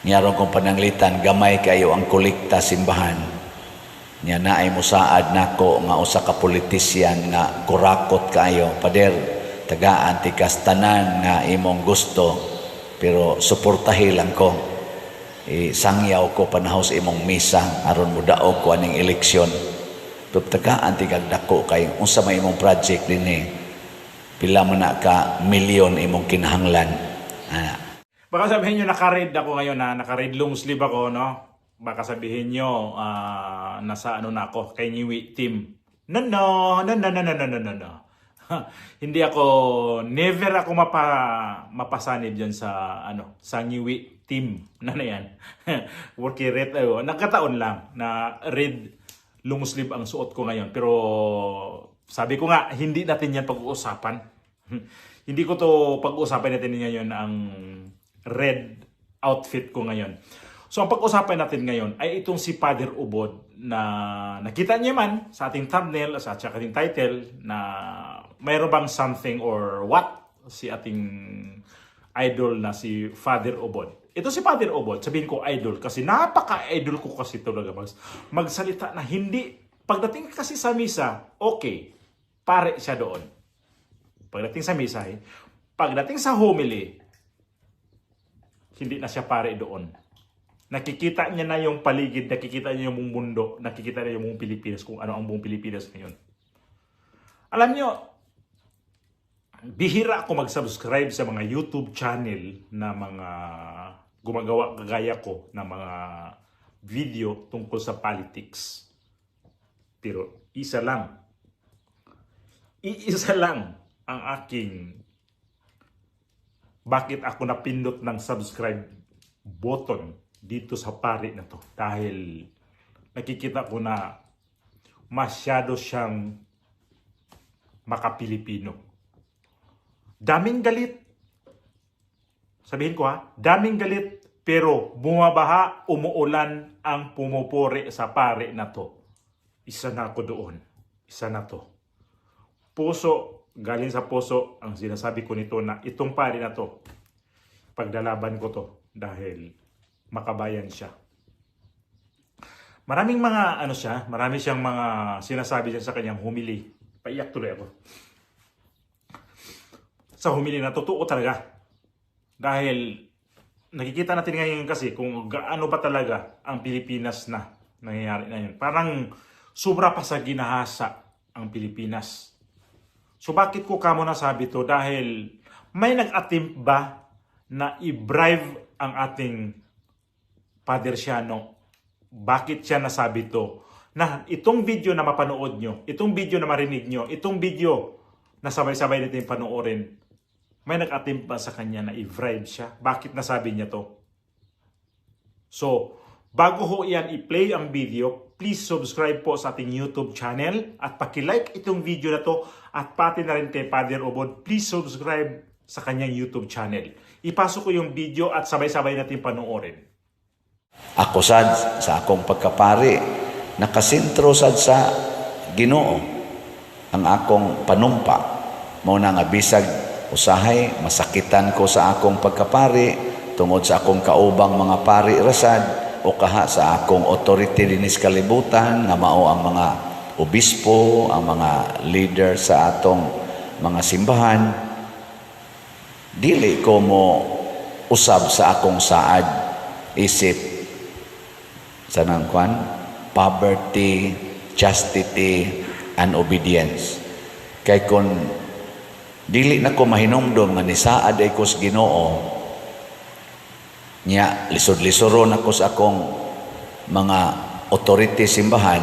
Nyaron kong pananglitan, gamay kayo ang kolekta simbahan. Nya naay musaad nako nga usa ka politisyan nga kurakot kayo. Pader, tagaan tikas tanan nga imong gusto, pero suportahi lang ko. Sangyaw ko panahon sa imong misa aron mo daog ko aning eleksyon. Pero tagaan tikag dako kay unsa may imong project dinhi. Pila man na ka milyon imong kinahanglan. Baka sabihin nyo, naka-red ako ngayon, naka-red long sleeve ako, no? Baka sabihin nyo, nasa ano na ako, kay Nyiwi team. No. Hindi ako, never ako mapasanib dyan sa, sa Nyiwi team. Yan. Working red, nagkataon lang na red long sleeve ang suot ko ngayon. Pero sabi ko nga, hindi natin yan pag-uusapan. Hindi ko to pag-uusapan natin ngayon ang red outfit ko ngayon. So ang pag-usapan natin ngayon ay itong si Father Ubod na nakita niyo man sa ating thumbnail at sa ating title na mayroon bang something or what si ating idol na si Father Ubod. Ito si Father Ubod, sabihin ko idol kasi napaka-idol ko kasi talaga magsalita na hindi. Pagdating kasi sa misa, okay, pare siya doon. Pagdating sa misa, pagdating sa homily, hindi na siya pare doon. Nakikita niya na yung paligid, nakikita niya yung mundo, nakikita niya yung buong Pilipinas, kung ano ang buong Pilipinas ngayon. Alam niyo, bihira ako mag-subscribe sa mga YouTube channel na mga gumagawa kagaya ko na mga video tungkol sa politics. Pero iisa lang ang aking bakit ako napindot ng subscribe button dito sa pari na to. Dahil nakikita ko na masyado siyang makapilipino. Daming galit. Sabihin ko daming galit, pero bumabaha, umuulan ang pumupuri sa pari na to. Isa na ako doon. Isa na to. Puso, galing sa puso ang sinasabi ko nito na itong pari na to, pagdalaban ko to dahil makabayan siya. Maraming mga marami siyang mga sinasabi siya sa kanyang humili. Paiyak tuloy ako. Sa humili na totoo talaga. Dahil nakikita natin ngayon kasi kung gaano ba talaga ang Pilipinas na nangyayari na yun. Parang sobra pa sa ginahasa ang Pilipinas. So bakit ko kamo nasabi to? Dahil may nag-attempt ba na i-bribe ang ating Father Siano? Bakit siya nasabi to? Na itong video na mapanood nyo, itong video na marinig nyo, itong video na sabay-sabay natin panoorin, may nag-attempt ba sa kanya na i-bribe siya? Bakit nasabi niya to? So, bago ho yan i-play ang video, please subscribe po sa ating YouTube channel at paki-like itong video na to at pati na rin kay Father Ubod, please subscribe sa kanyang YouTube channel. Ipasok ko yung video at sabay-sabay natin panoorin. Ako sad sa akong pagkapari, nakasentro sad sa Ginoo ang akong panumpa. Mao na nga bisag usahay, masakitan ko sa akong pagkapari tungod sa akong kaubang mga pari rasad o kaha sa akong authority dinis kalibutan nga mao ang mga obispo, ang mga leader sa atong mga simbahan. Dili ko mo usab sa akong saad isip sa nangkwan poverty, chastity, and obedience. Kay kun dili na ko mahinumdom nga ni saad ay ko sa Ginoo, nya lisod-lisoron ako sa akong mga authority simbahan,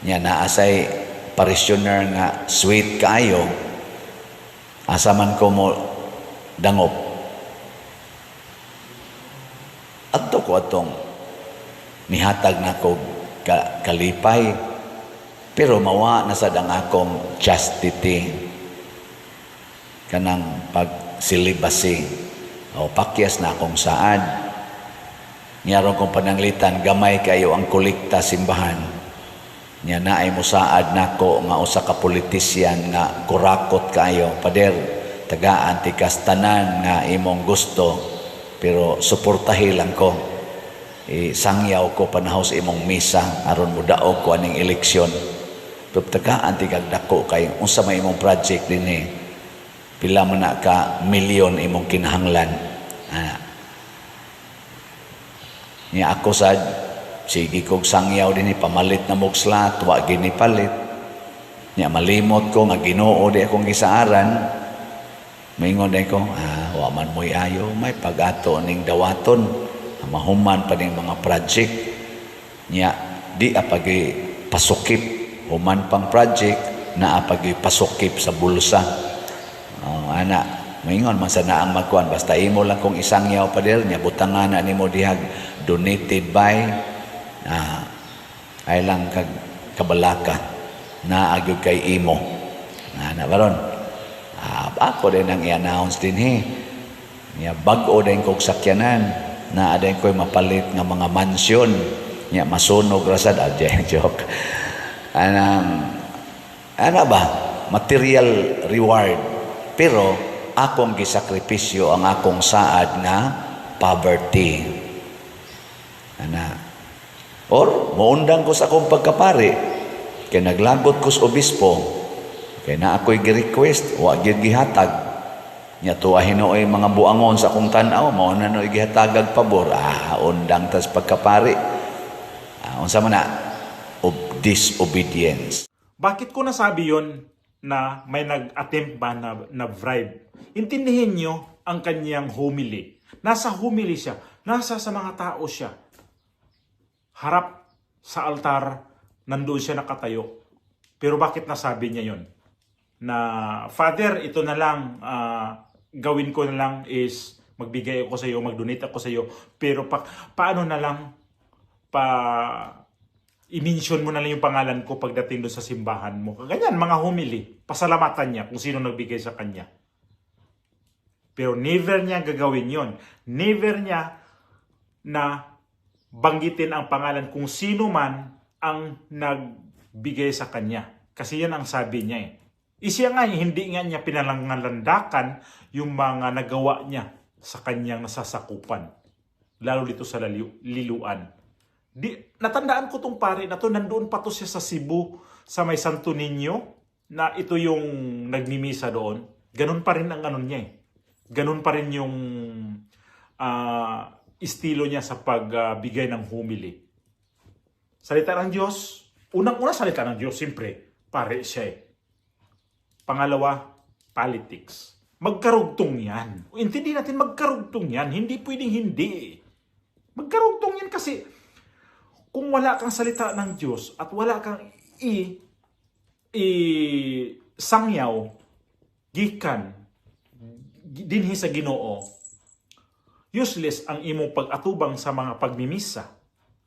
nya naasay parishioner nga sweet kaayo, asa man ko mo dangop. Adto ko atong nihatag na ko kalipay, pero mawa na sad ang akong chastity, kanang pagsilibasi o pakyas na akong saad. Nyaron kong pananglitan, gamay kayo ang kolekta simbahan. Nya naay musaad nako nga usa ka politisyan nga kurakot kayo. Pader, tagaan tikas tanan nga imong gusto, pero suportahi lang ko. Sangyaw ko panahon sa imong misa aron mo daog ko aning eleksyon. Pero tagaan ti kag dako kay unsa may imong project dinhi. Pila man na ka milyon imong kinahanglan. Niya ako sad sige kog sangyaw dinhi pamalit na mog slot wa gini palit. Niya malimot ko nga Ginoo di akong gisaaran. Maingon day ko, wa man mo'y ayo may pag-ato ning dawaton. Mahuman pa ning mga project niya di apagi pasukip human pang project na apagi pasukip sa bulsa. Ana maingon man sa naang magkuan basta imo lang kung isang yaw pa der nya butangan na nimo dihag donated by ay lang kag kabalaka na agyud kay imo na baron ako din ang i-announce din niya bag-o din kog sakyanan na aday ko'y mapalit nga mga mansyon nya masunog rasad joke ana ba material reward pero akong gisakripisyo ang akong saad nga poverty ana or moundang ko sa akong pagkapari kay naglagot ko sa obispo kay na ako'y gi-request wa gyud gihatag nya tuwa hinoy mga buangon sa akong tan-aw mao na no gihatagag pabor undang tas pagkapari unsa man na disobedience. Bakit ko nasabi yon na may nag-attempt ba na bribe? Intindihin nyo ang kanyang homily. Nasa homily siya, nasa sa mga tao siya. Harap sa altar, nandoon siya nakatayo. Pero bakit nasabi niya yon? Na Father, ito na lang gawin ko na lang is magbigay ako sa iyo, mag-donate ako sa iyo, pero paano na lang i-mention mo na lang yung pangalan ko pagdating doon sa simbahan mo. Ganyan, mga homily. Pasalamatan niya kung sino nagbigay sa kanya. Pero never niya gagawin yon. Never niya na banggitin ang pangalan kung sino man ang nagbigay sa kanya. Kasi yan ang sabi niya Isya nga, hindi nga niya pinalangalandakan yung mga nagawa niya sa kanyang nasasakupan. Lalo dito sa liluan. Natandaan ko tong pare na to, nandoon pa to siya sa Cebu, sa may Santo Niño, na ito yung nagmimisa doon. Ganun pa rin ang ano niya Ganun pa rin yung estilo niya sa pagbigay ng homily. Salita ng Diyos, unang-una salita ng Diyos, siyempre, pare siya Pangalawa, politics. Magkarugtong yan. Intindi natin, magkarugtong yan. Hindi pwedeng hindi. Magkarugtong yan kasi kung wala kang salita ng Diyos at wala kang sangyaw, gikan, dinhi sa Ginoo, useless ang imong pag-atubang sa mga pagmimisa.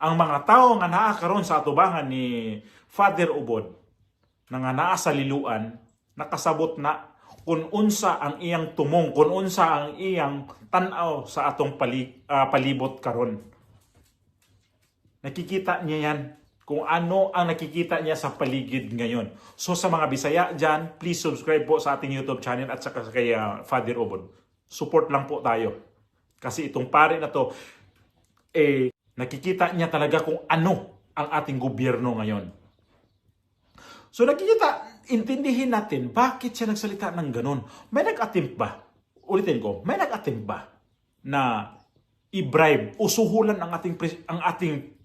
Ang mga tao nga naa karon sa atubangan ni Father Ubod, na nga naa sa liluan, nakasabot na kung unsa ang iyang tumong, kung unsa ang iyang tanaw sa atong palibot karon. Nakikita niya yan kung ano ang nakikita niya sa paligid ngayon. So sa mga Bisaya dyan, please subscribe po sa ating YouTube channel at saka kay Father Ubod. Support lang po tayo. Kasi itong pare na to, nakikita niya talaga kung ano ang ating gobyerno ngayon. So nakikita, intindihin natin bakit siya nagsalita ng ganun. May nag-attempt ba? Ulitin ko, may nag-attempt ba na i-bribe o suhulan ang ating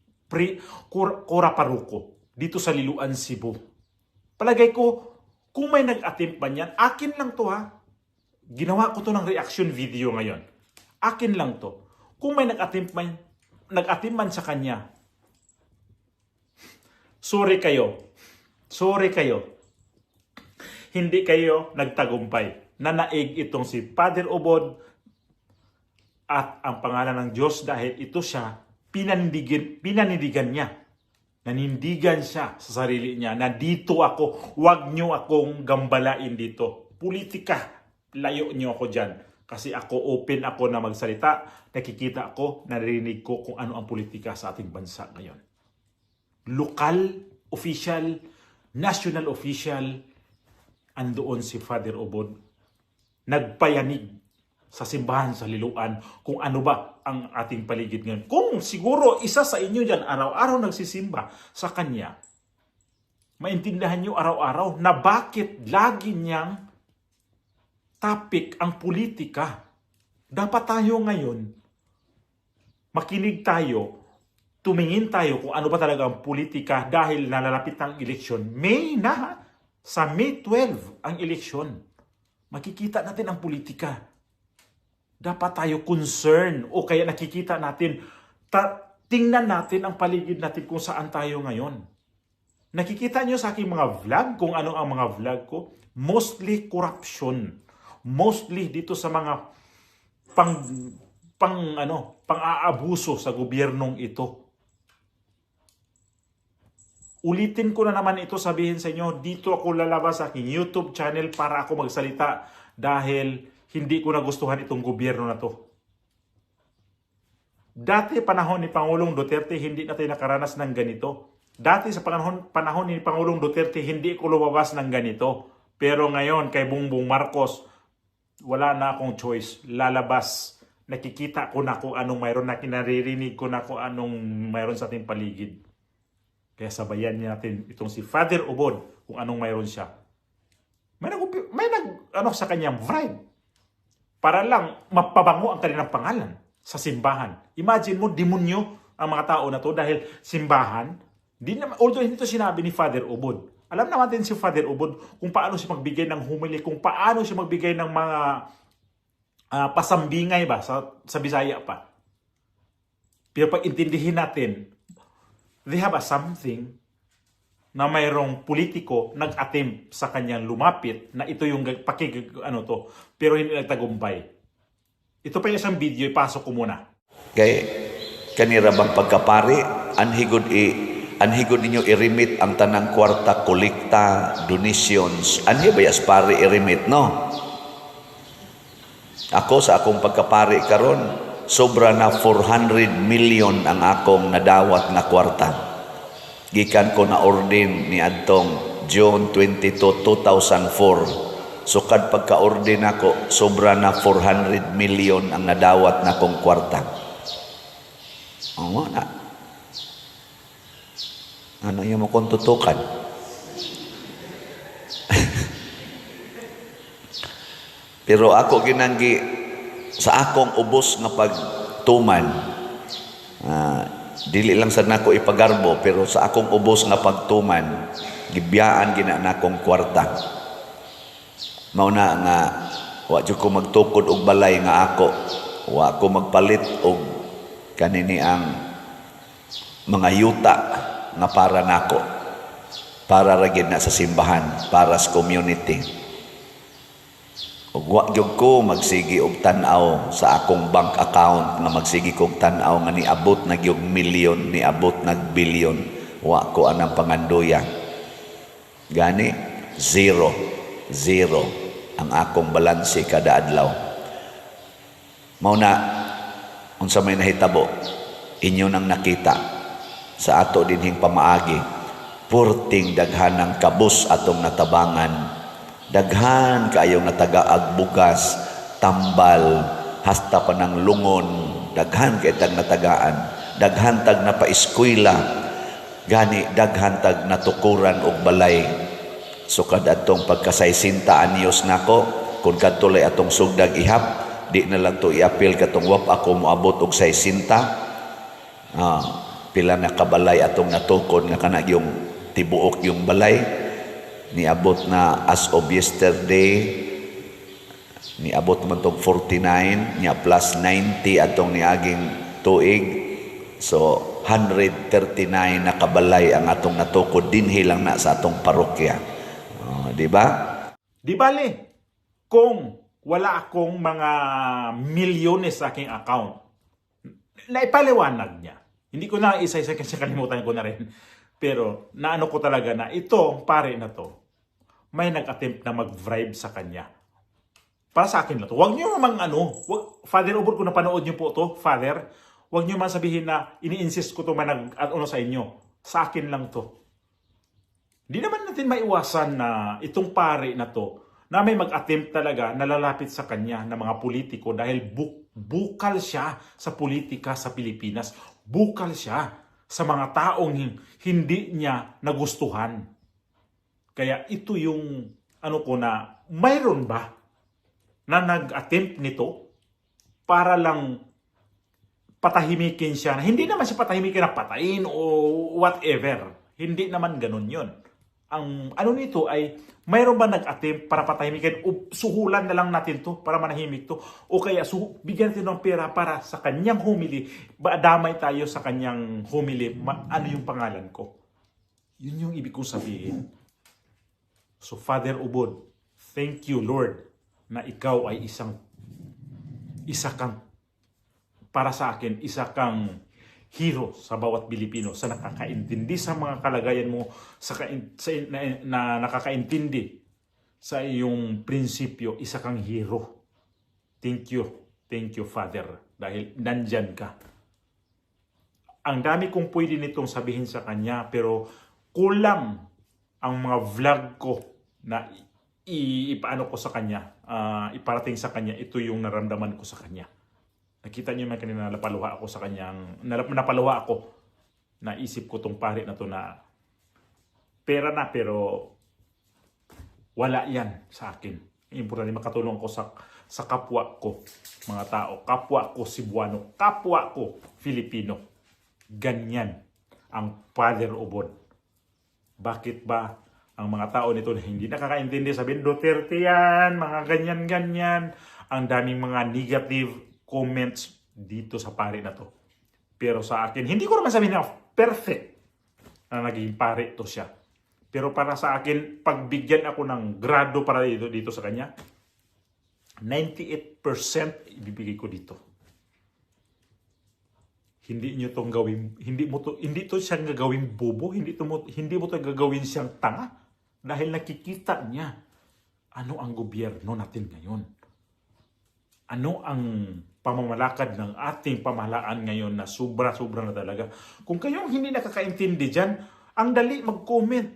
Kora Paruko dito sa Liluan, Cebu? Palagay ko, kung may nag-attempt ba niyan, akin lang to Ginawa ko to ng reaction video ngayon. Akin lang to. Kung may nag-attempt man sa kanya, sorry kayo. Hindi kayo nagtagumpay. Nanaig itong si Father Ubod at ang pangalan ng Diyos dahil ito siya, pinanindigan niya. Nanindigan siya sa sarili niya na dito ako, huwag niyo akong gambalain dito. Politika, layo niyo ako dyan. Kasi ako, open ako na magsalita, nakikita ako, narinig ko kung ano ang politika sa ating bansa ngayon. Lokal, official, national official, andoon si Father Ubod, nagpayanig sa simbahan, sa liluan, kung ano ba ang ating paligid ngayon. Kung siguro isa sa inyo dyan araw-araw nagsisimba sa Kanya, maintindihan nyo araw-araw na bakit lagi niyang topic ang politika. Dapat tayo ngayon, makinig tayo, tumingin tayo kung ano ba talaga ang politika dahil nalalapit ang eleksyon. Sa May 12 ang eleksyon. Makikita natin ang politika. Dapat tayo concern o kaya nakikita natin, tingnan natin ang paligid natin kung saan tayo ngayon. Nakikita nyo sa aking mga vlog kung ano ang mga vlog ko? Mostly corruption. Mostly dito sa mga pang-aabuso sa gobyernong ito. Ulitin ko na naman ito, sabihin sa inyo, dito ako lalabas sa aking YouTube channel para ako magsalita dahil hindi ko nagustuhan itong gobyerno na to. Dati panahon ni Pangulong Duterte, hindi natin nakaranas ng ganito. Dati sa panahon ni Pangulong Duterte, hindi ko lumabas ng ganito. Pero ngayon, kay Bongbong Marcos, wala na akong choice. Lalabas. Nakikita ko na kung anong mayroon na kinaririnig ko na kung anong mayroon sa ating paligid. Kaya sabayan natin itong si Father Ubod kung anong mayroon siya. May sa kanyang bribe. Para lang mapabango ang kanilang pangalan sa simbahan. Imagine mo, demonyo ang mga tao na to dahil simbahan. Although hindi ito sinabi ni Father Ubod. Alam naman din si Father Ubod kung paano siya magbigay ng humili, kung paano siya magbigay ng mga pasambingay ba sa Bisaya pa. Pero pag intindihin natin, they have something na mayroong politiko nag-attempt sa kanyang lumapit na ito yung pero hindi nagtagumpay. Ito pa yung isang video, ipasok ko muna. Kay kanira bang pagkapari, anhigod ninyo i-remit ang tanang kwarta, kolekta, donations. Anhi ba yas pari i-remit, no? Ako sa akong pagkapari karon, sobra na 400 million ang akong nadawat na kwarta. Gikan ko na ordin ni adtong June 22, 2004. Sukad pagka-ordin ako, sobra na 400 million ang nadawat na kong kwarta. Oo na. Ano yung mo kong tutukan? Pero ako ginanggi sa akong ubos nga pagtuman, dili lang sa nako ipagarbo, pero sa akong ubos nga pagtuman, gibiyaan gina nakong kwarta. Mauna nga, wa jud ko magtukod og balay nga ako, wa ko magpalit og kanini ang mga yuta nga para nako, para ra gid na sa simbahan, para sa community. Ug wa gyud ko magsigi og tan-aw sa akong bank account nga magsigi kog tan-aw nga niabot na gyud milyon, niabot nag bilyon. Wa ko anang panganduya. Gani zero ang akong balanse kada adlaw. Mao na unsa may nahitabo, inyo nang nakita sa ato dinhing pamaagi, purting daghanang kabus atong natabangan. Daghan kayong natagaag bugas, tambal, hasta pa ng lungon, daghan kay tag natagaan, daghan tag na paeskwela, gani daghan tag natukuran og balay. So kad atong pagkasaysinta anyos nako, kung kadtulay atong sugdag ihap, di na lang to iapil katong wap ako moabot og 60. Pila na kabalay atong natukod nga kana yung tibuok yung balay. Niabot na as of yesterday, niabot man tong 49, niya plus 90 atong niaging tuig. So 139 na kabalay ang atong natukod dinhi lang na sa atong parokya. Di ba? Di bale, kung wala akong mga milyones sa aking account, naipaliwanag niya. Hindi ko na isa-isa kasi kalimutan ko na rin. Pero naano ko talaga na ito, pare na to, may nag-attempt na mag-bribe sa kanya. Para sa akin na to. Huwag niyo naman Father Ubod, kung napanood niyo po to, Father, huwag niyo man sabihin na ini-insist ko to man sa inyo. Sa akin lang to. Di naman natin maiwasan na itong pare na to, na may mag-attempt talaga na lalapit sa kanya ng mga politiko dahil bukal siya sa politika sa Pilipinas. Bukal siya sa mga taong hindi niya nagustuhan. Kaya ito yung na mayroon ba na nag-attempt nito para lang patahimikin siya, na hindi naman siya patahimikin na patayin o whatever. Hindi naman ganun yun. Ang nito ay, mayroon ba nag-attempt para patahimikin o suhulan na lang natin to para manahimik to? O kaya bigyan natin ng pera para sa kanyang humili, damay tayo sa kanyang humili, ano yung pangalan ko? Yun yung ibig kong sabihin. So Father Ubod, thank you Lord na ikaw ay isa kang para sa akin, isa kang hero sa bawat Pilipino, sa nakakaintindi sa mga kalagayan mo, na nakakaintindi sa iyong prinsipyo, isa kang hero. Thank you Father, dahil nandyan ka. Ang dami kong pwede nitong sabihin sa kanya, pero kulang ang mga vlog ko na ipaano ko sa kanya, iparating sa kanya. Ito yung naramdaman ko sa kanya. Nakita niyo man kanina, napaluha ako sa kanyang, napaluha ako. Naisip ko tong pare na to na pera na, pero wala yan sa akin. Importante makatulong ko sa kapwa ko, mga tao. Kapwa ko Cebuano, kapwa ko Filipino. Ganyan ang Father Ubod. Bakit ba ang mga tao nito na hindi nakakaintindi, sabihin, Duterte yan, mga ganyan-ganyan. Ang daming mga negative comments dito sa pare na to. Pero sa akin, hindi ko naman sabihin na perfect na naging pare to siya. Pero para sa akin, pagbigyan ako ng grado para dito sa kanya, 98% ibibigay ko dito. Hindi niyo tong gawin, hindi to siyang gagawin bobo, hindi mo to gagawin siyang tanga dahil nakikita niya ano ang gobyerno natin ngayon. Ano ang pamamalakad ng ating pamahalaan ngayon na sobra-sobra na talaga. Kung kayong hindi nakakaintindi dyan, ang dali mag-comment.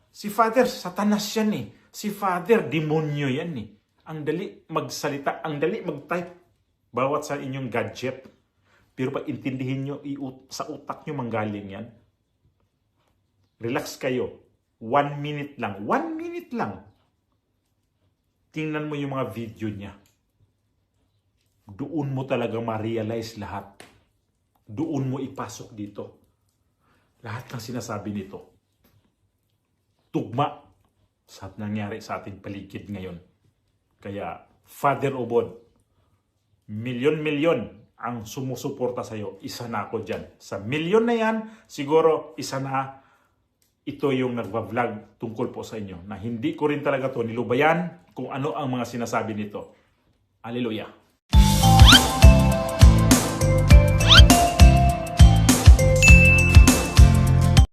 Si Father, satanas yan eh. Si Father, demonyo yan eh. Ang dali magsalita, ang dali mag-type bawat sa inyong gadget. Pero pag intindihin nyo, sa utak nyo manggaling yan. Relax kayo. 1 minute lang. 1 minute lang. Tingnan mo yung mga video niya. Doon mo talaga ma-realize lahat. Doon mo ipasok dito. Lahat ng sinasabi nito. Tugma sa nangyari sa ating paligid ngayon. Kaya, Father Ubod, milyon-milyon ang sumusuporta sa iyo. Isa na ako dyan. Sa milyon na yan, siguro isa na ito yung nagva-vlog tungkol po sa inyo. Na hindi ko rin talaga to nilubayan kung ano ang mga sinasabi nito. Hallelujah.